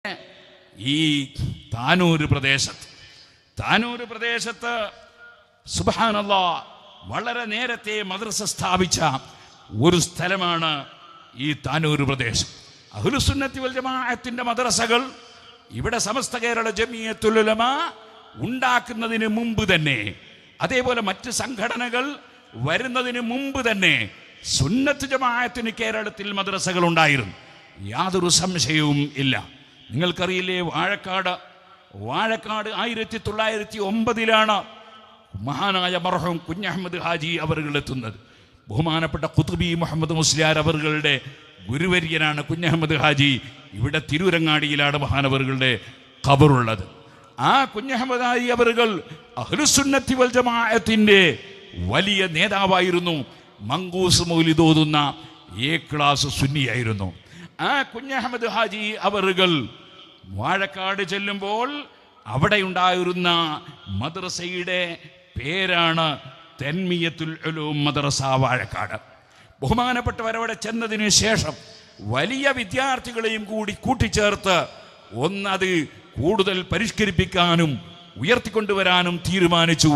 ഈ താനൂർ പ്രദേശത്ത് സുബ്ഹാനല്ലാഹ് വളരെ നേരത്തെ മദ്രസ സ്ഥാപിച്ച ഒരു സ്ഥലമാണ് ഈ താനൂർ പ്രദേശം. അഹ്ലുസുന്നത്തി വൽ ജമാഅത്തിന്റെ മദ്രസകൾ ഇവിടെ സമസ്ത കേരള ജമിയത്തുൽ ഉലമ ഉണ്ടാക്കുന്നതിന് മുമ്പ് തന്നെ, അതേപോലെ മറ്റ് സംഘടനകൾ വരുന്നതിന് മുമ്പ് തന്നെ സുന്നത്ത് ജമാഅത്തിന് കേരളത്തിൽ മദ്രസകൾ ഉണ്ടായിരുന്നു. യാതൊരു സംശയവും ഇല്ല. നിങ്ങൾക്കറിയില്ലേ, വാഴക്കാട് 1909 മഹാനായ മർഹൂം കുഞ്ഞഹമ്മദ് ഹാജി അവറുകൾ എത്തുന്നത്. ബഹുമാനപ്പെട്ട ഖുത്ബി മുഹമ്മദ് മുസ്ലിയാർ അവറുകളുടെ ഗുരുവര്യനാണ് കുഞ്ഞഹമ്മദ് ഹാജി. ഇവിടെ തിരൂരങ്ങാടിയിലാണ് മഹാനവറുകളുടെ ഖബറുള്ളത്. ആ കുഞ്ഞഹമ്മദ് ഹാജി അവറുകൾ അഹ്ലുസുന്നത്തി വൽ ജമാഅത്തിന്റെ വലിയ നേതാവായിരുന്നു. മങ്കൂസ് മൗലിദ് ഓതുന്ന എ ക്ലാസ് സുന്നിയായിരുന്നു. ആ കുഞ്ഞഹമ്മദ് ഹാജി അവറുകൾ വാഴക്കാട് ചെല്ലുമ്പോൾ അവിടെ ഉണ്ടായിരുന്ന മദ്രസയുടെ പേരാണ് തൻമിയത്തുൽ ഉലൂം മദ്രസ വാഴക്കാട്. ബഹുമാനപ്പെട്ടവരവിടെ ചെന്നതിന് ശേഷം വലിയ വിദ്യാർത്ഥികളെയും കൂടി കൂട്ടിച്ചേർത്ത് ഒന്നത് കൂടുതൽ പരിഷ്കരിപ്പിക്കാനും ഉയർത്തിക്കൊണ്ടുവരാനും തീരുമാനിച്ചു.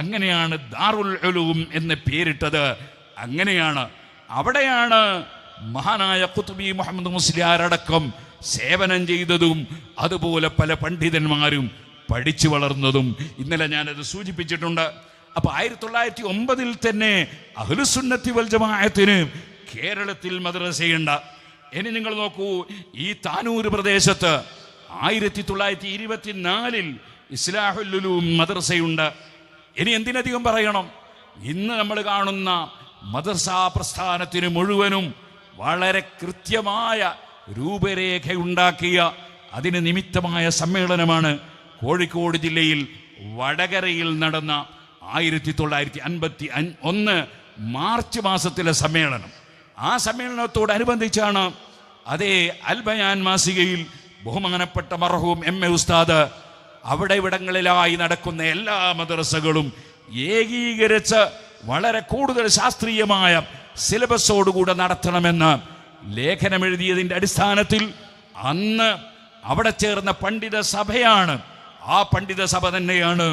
അങ്ങനെയാണ് ദാറുൽ ഉലൂം എന്ന് പേരിട്ടത്. അങ്ങനെയാണ് അവിടെയാണ് മഹാനായ ഖുത്ബി മുഹമ്മദ് മുസ്ലിയാർ അടക്കം സേവനം ചെയ്തതും അതുപോലെ പല പണ്ഡിതന്മാരും പഠിച്ചു വളർന്നതും. ഇന്നലെ ഞാനത് സൂചിപ്പിച്ചിട്ടുണ്ട്. അപ്പോൾ 1909 തന്നെ അഹ്ലുസുന്നത്തി വൽ ജമാഅത്തിന് കേരളത്തിൽ മദ്രസയുണ്ട്. ഇനി നിങ്ങൾ നോക്കൂ, ഈ താനൂർ പ്രദേശത്ത് 1924 ഇസ്ലാഹുൽ ഉലൂം മദ്രസയുണ്ട്. ഇനി എന്തിനധികം പറയണം, ഇന്ന് നമ്മൾ കാണുന്ന മദ്രസാ പ്രസ്ഥാനത്തിന് മുഴുവനും വളരെ കൃത്യമായ രൂപരേഖയുണ്ടാക്കിയ അതിന് നിമിത്തമായ സമ്മേളനമാണ് കോഴിക്കോട് ജില്ലയിൽ വടകരയിൽ നടന്ന 1951 മാർച്ച് മാസത്തിലെ സമ്മേളനം. ആ സമ്മേളനത്തോടനുബന്ധിച്ചാണ് അതേ അൽ ബയാൻ മാസികയിൽ ബഹുമാനപ്പെട്ട മർഹൂം എം.എ. ഉസ്താദ് അവിടെ ഇവിടങ്ങളിലായി നടക്കുന്ന എല്ലാ മദ്രസകളും ഏകീകരിച്ച് വളരെ കൂടുതൽ ശാസ്ത്രീയമായ സിലബസോടുകൂടെ നടത്തണമെന്ന് ലേഖനമെഴുതിയതിൻ്റെ അടിസ്ഥാനത്തിൽ അന്ന് അവിടെ ചേർന്ന പണ്ഡിത സഭയാണ്, ആ പണ്ഡിത സഭ തന്നെയാണ്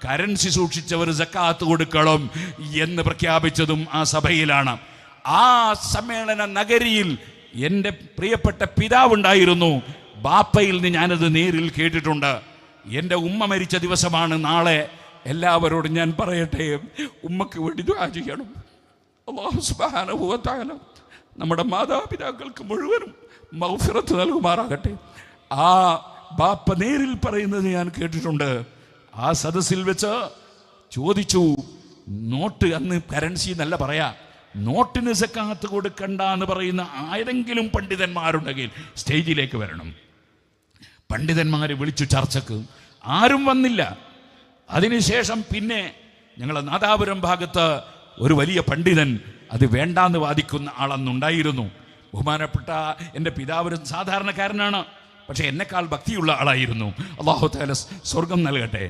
കറൻസി സൂക്ഷിച്ചവർ സക്കാത്ത് കൊടുക്കണം എന്ന് പ്രഖ്യാപിച്ചതും ആ സഭയിലാണ്. ആ സമ്മേളന നഗരിയിൽ എൻ്റെ പ്രിയപ്പെട്ട പിതാവുണ്ടായിരുന്നു. ബാപ്പയിൽ നിന്ന് ഞാനത് നേരിൽ കേട്ടിട്ടുണ്ട്. എൻ്റെ ഉമ്മ മരിച്ച ദിവസമാണ് നാളെ. എല്ലാവരോടും ഞാൻ പറയട്ടെ, ഉമ്മക്ക് വേണ്ടി ദുആ ചെയ്യണം. അല്ലാഹു സുബ്ഹാനഹു വ തആല നമ്മുടെ മാതാപിതാക്കൾക്ക് മുഴുവനും മഗ്ഫിറത്ത് നൽകുമാറാകട്ടെ. ആ ബാപ്പ നേരിൽ പറയുന്നത് ഞാൻ കേട്ടിട്ടുണ്ട്. ആ സദസ്സിൽ വെച്ച് ചോദിച്ചു, നോട്ട്, അന്ന് കറൻസി എന്നല്ല പറയാ, നോട്ടിന് സക്കാത്ത് കൊടുക്കണ്ട എന്ന് പറയുന്ന ആരെങ്കിലും പണ്ഡിതന്മാരുണ്ടെങ്കിൽ സ്റ്റേജിലേക്ക് വരണം. പണ്ഡിതന്മാരെ വിളിച്ചു ചർച്ചക്ക്, ആരും വന്നില്ല. അതിനുശേഷം പിന്നെ ഞങ്ങളെ നാദാപുരം ഭാഗത്ത് ഒരു വലിയ പണ്ഡിതൻ അത് വേണ്ടാന്ന് വാദിക്കുന്ന ആളെന്നുണ്ടായിരുന്നു. ബഹുമാനപ്പെട്ട എൻ്റെ പിതാവ് സാധാരണക്കാരനാണ്, പക്ഷെ എന്നെക്കാൾ ഭക്തിയുള്ള ആളായിരുന്നു. അല്ലാഹു തആല സ്വർഗം നൽകട്ടെ.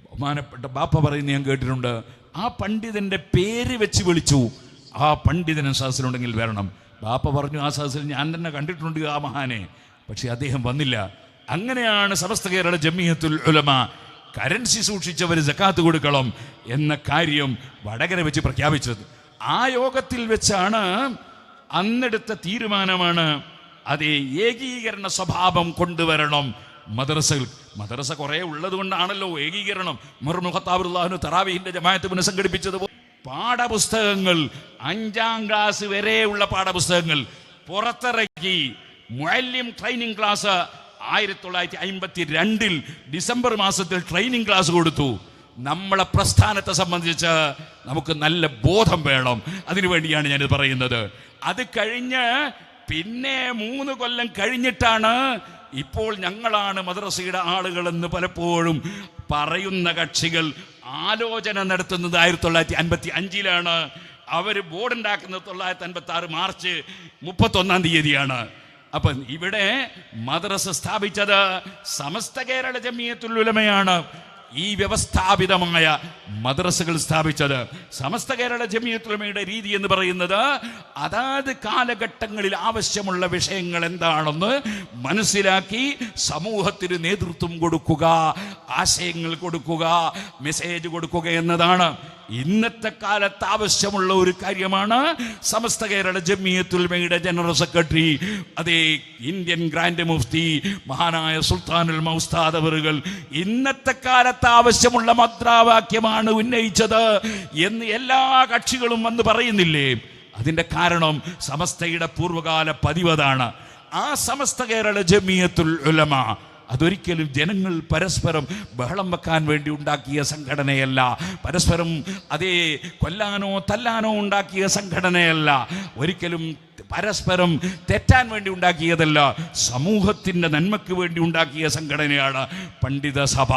ബഹുമാനപ്പെട്ട ബാപ്പ പറയുന്നത് ഞാൻ കേട്ടിട്ടുണ്ട്. ആ പണ്ഡിതൻ്റെ പേര് വെച്ച് വിളിച്ചു, ആ പണ്ഡിതനും സദസ്സിലുണ്ടെങ്കിൽ വരണം. ബാപ്പ പറഞ്ഞു, ആ സദസ്സിൽ ഞാൻ തന്നെ കണ്ടിട്ടുണ്ട് ആ മഹാനെ, പക്ഷെ അദ്ദേഹം വന്നില്ല. അങ്ങനെയാണ് സമസ്ത കേരള ജമിയത്തുൽ ഉലമ കറൻസി സൂക്ഷിച്ചവർ സക്കാത്ത് കൊടുക്കണം എന്ന കാര്യം വടകര വെച്ച് പ്രഖ്യാപിച്ചത്. ആ യോഗത്തിൽ വെച്ചാണ് അന്നെടുത്ത തീരുമാനമാണ് അതേ ഏകീകരണ സ്വഭാവം കൊണ്ടുവരണം മദ്രസകൾ. മദ്രസ കുറേ ഉള്ളത് കൊണ്ടാണല്ലോ ഏകീകരണം. ഉമർ ഇബ്നു ഖത്താബ് റളിയല്ലാഹു അൻഹു തറാവീഹിന്റെ ജമാഅത്ത് പുനഃസംഘടിപ്പിച്ചതുപോലെ പാഠപുസ്തകങ്ങൾ 5ാം ക്ലാസ് വരെയുള്ള പാഠപുസ്തകങ്ങൾ പുറത്തിറക്കി. മുഅല്ലിം ട്രെയിനിങ് ക്ലാസ് 1952 ഡിസംബർ മാസത്തിൽ ട്രെയിനിങ് ക്ലാസ് കൊടുത്തു. നമ്മളെ പ്രസ്ഥാനത്തെ സംബന്ധിച്ച് നമുക്ക് നല്ല ബോധം വേണം. അതിനുവേണ്ടിയാണ് ഞാനിത് പറയുന്നത്. അത് കഴിഞ്ഞ് പിന്നെ 3 കൊല്ലം കഴിഞ്ഞിട്ടാണ് ഇപ്പോൾ ഞങ്ങളാണ് മദ്രസയുടെ ആളുകളെന്ന് പലപ്പോഴും പറയുന്ന കക്ഷികൾ ആലോചന നടത്തുന്നത് 1955 അവർ ബോർഡ് ഉണ്ടാക്കുന്നത് 1956 മാർച്ച് 31 അപ്പം ഇവിടെ മദ്രസ സ്ഥാപിച്ചത് സമസ്ത കേരള ജമിയത്തുൽ ഉലമയാണ്. ഈ വ്യവസ്ഥാപിതമായ മദ്രസകൾ സ്ഥാപിച്ചത്. സമസ്ത കേരള ജമിയത്തുൽ ഉലമയുടെ രീതി എന്ന് പറയുന്നത് അതാത് കാലഘട്ടങ്ങളിൽ ആവശ്യമുള്ള വിഷയങ്ങൾ എന്താണെന്ന് മനസ്സിലാക്കി സമൂഹത്തിന് നേതൃത്വം കൊടുക്കുക, ആശയങ്ങൾ കൊടുക്കുക, മെസ്സേജ് കൊടുക്കുക എന്നതാണ്. ഇന്നത്തെ കാലത്ത് ആവശ്യമുള്ള ഒരു കാര്യമാണ് സമസ്ത കേരള ജമിയത്തുൽ ഉലമയുടെ ജനറൽ സെക്രട്ടറി, അതേ ഇന്ത്യൻ ഗ്രാൻഡ് മുഫ്തി മഹാനായ സുൽത്താനുൽ മൗസ്താദ് അവറുകൾ ഇന്നത്തെ കാലത്ത് ആവശ്യമുള്ള മുദ്രാവാക്യമാണ് ഉന്നയിച്ചത് എന്ന് എല്ലാ കക്ഷികളും വന്ന് പറയുന്നില്ലേ? അതിന്റെ കാരണം സമസ്തയുടെ പൂർവ്വകാല പതിവതാണ്. ആ സമസ്ത കേരള ജമിയത്തുൽ ഉലമ അതൊരിക്കലും ജനങ്ങൾ പരസ്പരം ബഹളം വെക്കാൻ വേണ്ടി ഉണ്ടാക്കിയ സംഘടനയല്ല, പരസ്പരം അതേ കൊല്ലാനോ തല്ലാനോ ഉണ്ടാക്കിയ സംഘടനയല്ല, ഒരിക്കലും പരസ്പരം തെറ്റാൻ വേണ്ടി ഉണ്ടാക്കിയതല്ല, സമൂഹത്തിൻ്റെ നന്മയ്ക്ക് വേണ്ടി ഉണ്ടാക്കിയ സംഘടനയാണ് പണ്ഡിത സഭ.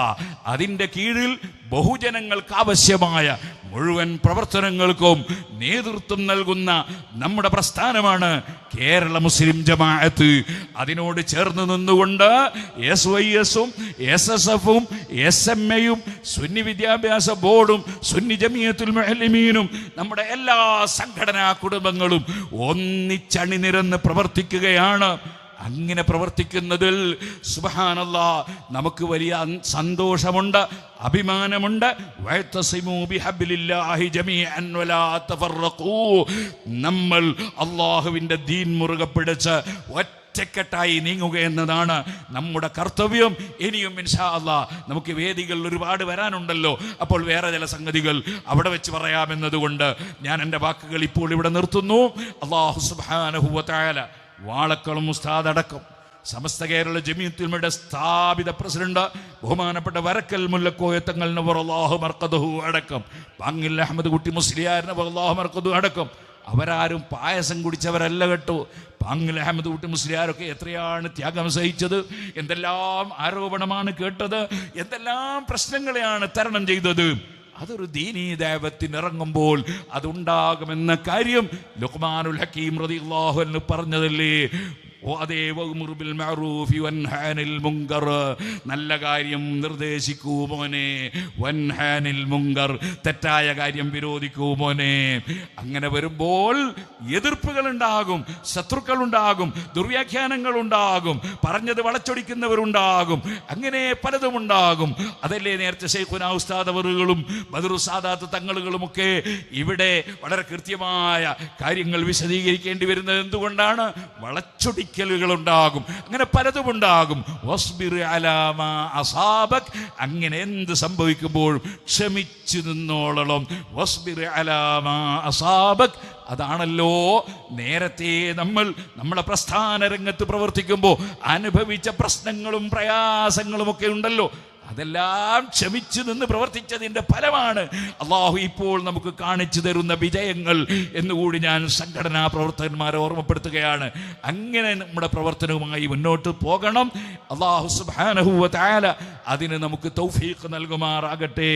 അതിൻ്റെ കീഴിൽ ബഹുജനങ്ങൾക്ക് ആവശ്യമായ മുഴുവൻ പ്രവർത്തനങ്ങൾക്കും നേതൃത്വം നൽകുന്ന നമ്മുടെ പ്രസ്ഥാനമാണ് കേരള മുസ്ലിം ജമാഅത്ത്. അതിനോട് ചേർന്ന് നിന്നുകൊണ്ട് SYS-ഉം SSF-ഉം SMA-യും സുന്നി വിദ്യാഭ്യാസ ബോർഡും സുന്നി ജമിയത്തുൽ മുഅല്ലിമീനും നമ്മുടെ എല്ലാ സംഘടനാ കുടുംബങ്ങളും ഒന്നിച്ചണിനിരന്ന് പ്രവർത്തിക്കുകയാണ്. അങ്ങനെ പ്രവർത്തിക്കുന്നതിൽ സുബ്ഹാനല്ലാഹ് നമുക്ക് വലിയ സന്തോഷമുണ്ട്, അഭിമാനമുണ്ട്. വഅതസിമൂ ബിഹബ്ലില്ലാഹി ജമീഅൻ വലാ തഫറഖൂ. നമ്മൾ അല്ലാഹുവിൻ്റെ ദീൻ മുറുകെ പിടിച്ച് ഒറ്റക്കെട്ടായി നീങ്ങുക എന്നതാണ് നമ്മുടെ കർത്തവ്യം. ഇനിയും ഇൻഷാ അല്ലാഹ് നമുക്ക് വേദികൾ ഒരുപാട് വരാനുണ്ടല്ലോ, അപ്പോൾ വേറെ ചില സംഗതികൾ അവിടെ വെച്ച് പറയാമെന്നതുകൊണ്ട് ഞാൻ എൻ്റെ വാക്കുകൾ ഇപ്പോൾ ഇവിടെ നിർത്തുന്നു. അല്ലാഹു സുബ്ഹാനഹു വ തആല വാളക്കുളം ഉസ്താദ് അടക്കം സമസ്ത കേരള ജമിയത്തുൽ ഉലമയുടെ സ്ഥാപിത പ്രസിഡന്റ് ബഹുമാനപ്പെട്ട വരക്കൽ മുല്ലക്കോയ തങ്ങൾ നവറല്ലാഹു മർഖദഹു അടക്കം പാങ്ങിൽ അഹമ്മദ് കുട്ടി മുസ്ലിയാർ നവറല്ലാഹു മർഖദഹു അടക്കം അവരാരും പായസം കുടിച്ചവരല്ല കേട്ടോ. പാങ്ങിൽ അഹമ്മദ് കുട്ടി മുസ്ലിയാരൊക്കെ എത്രയാണ് ത്യാഗം സഹിച്ചത്, എന്തെല്ലാം ആരോപണമാണ് കേട്ടത്, എന്തെല്ലാം പ്രശ്നങ്ങളെയാണ് തരണം ചെയ്തത്. അതൊരു ദീനീ ദഅവത്തിന് ഇറങ്ങുമ്പോൾ അതുണ്ടാകുമെന്ന കാര്യം ലുഖ്മാനുൽ ഹക്കീം റളിയല്ലാഹു അൻഹു പറഞ്ഞതല്ലേ? നല്ല കാര്യം നിർദ്ദേശിക്കൂ മോനെ, വൻഹാനിൽ മുങ്കർ തെറ്റായ കാര്യം വിരോധിക്കൂ മോനെ. അങ്ങനെ വരുമ്പോൾ എതിർപ്പുകൾ ഉണ്ടാകും, ശത്രുക്കൾ ഉണ്ടാകും, ദുർവ്യാഖ്യാനങ്ങൾ ഉണ്ടാകും, പറഞ്ഞത് വളച്ചൊടിക്കുന്നവരുണ്ടാകും, അങ്ങനെ പലതും ഉണ്ടാകും. അതല്ലേ നേരത്തെ ശൈഖുനാ ഉസ്താദ് അവറുകളും ബദറു സാദാത്ത് തങ്ങളുകളുമൊക്കെ ഇവിടെ വളരെ കൃത്യമായ കാര്യങ്ങൾ വിശദീകരിക്കേണ്ടി വരുന്നത് എന്തുകൊണ്ടാണ്? വളച്ചൊടിക്കലുകൾ ഉണ്ടാകും, അങ്ങനെ പലതും ഉണ്ടാകും. വസ്ബിർ അലാ മാ അസാബക്, അങ്ങനെ എന്ത് സംഭവിക്കുമ്പോഴും ക്ഷമിച്ചു നിന്നോളണം. വസ്ബിർ അലാ മാ അസാബക്, അതാണല്ലോ നേരത്തെ നമ്മളെ പ്രസ്ഥാന രംഗത്ത് പ്രവർത്തിക്കുമ്പോൾ അനുഭവിച്ച പ്രശ്നങ്ങളും പ്രയാസങ്ങളും ഒക്കെ ഉണ്ടല്ലോ. അതെല്ലാം ക്ഷമിച്ചു നിന്ന് പ്രവർത്തിച്ചതിൻ്റെ ഫലമാണ് അള്ളാഹു ഇപ്പോൾ നമുക്ക് കാണിച്ചു തരുന്ന വിജയങ്ങൾ എന്നുകൂടി ഞാൻ സംഘടനാ പ്രവർത്തകന്മാരെ ഓർമ്മപ്പെടുത്തുകയാണ്. അങ്ങനെ നമ്മുടെ പ്രവർത്തനവുമായി മുന്നോട്ട് പോകണം. അള്ളാഹു സുബ്ഹാനഹു വ തആല അതിന് നമുക്ക് തൗഫീഖ് നൽകുമാറാകട്ടെ.